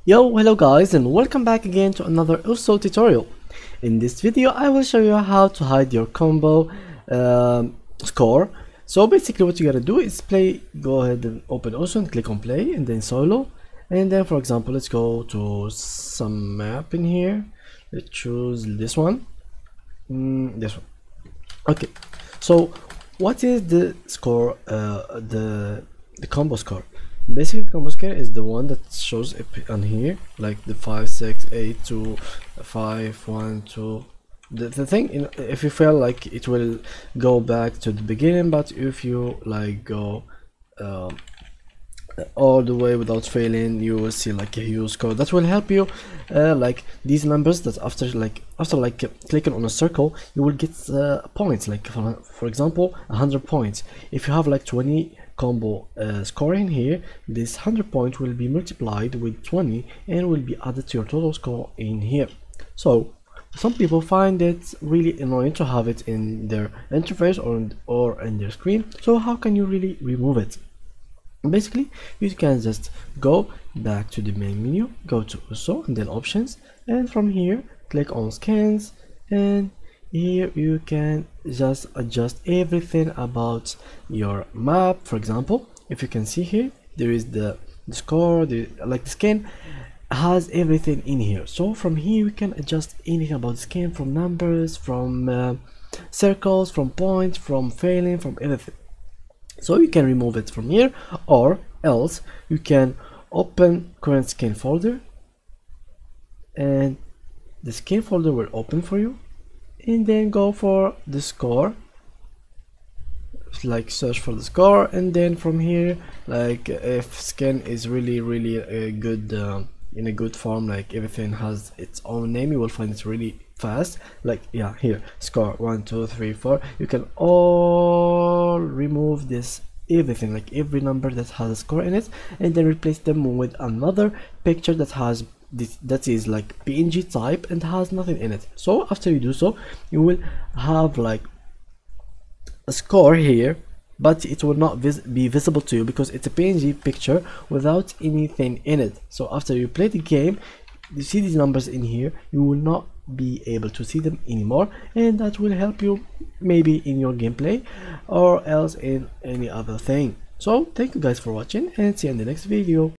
Yo, hello guys, and welcome back again to another USO tutorial. In this video I will show you how to hide your combo score. So basically what you gotta do is go ahead and open USO and click on play and then solo, and then for example let's go to some map in here. Let's choose this one. This one. Okay, so what is the score, the combo score? Basically the combo score is the one that shows on here, like the 5 6 8 2 5 1 2. The thing, if you feel like it will go back to the beginning, but if you like go all the way without failing, you will see like a huge score that will help you, like these numbers that after clicking on a circle you will get points, like for example 100 points. If you have like 20 combo score in here, this 100 points will be multiplied with 20 and will be added to your total score in here. So some people find it really annoying to have it in their interface or in their screen. So how can you really remove it? Basically you can just go back to the main menu, go to USO and then options, and from here click on scans, and here you can just adjust everything about your map. For example, if you can see here, there is the score, the scan has everything in here. So from here you can adjust anything about the scan, from numbers, from circles, from points, from failing, from everything. So you can remove it from here, or else you can open current scan folder, and the scan folder will open for you, and then go for the score, like search for the score, and then from here, like if scan is really a good in a good form, like everything has its own name, you will find it really fast. Like yeah, here score 1 2 3 4, you can all remove this everything, like every number that has a score in it, and then replace them with another picture that has this, that is like PNG type and has nothing in it. So after you do so, you will have like a score here, but it will not be visible to you because it's a PNG picture without anything in it. So after you play the game, you see these numbers in here, you will not be able to see them anymore, and that will help you maybe in your gameplay or else in any other thing. So thank you guys for watching, and see you in the next video.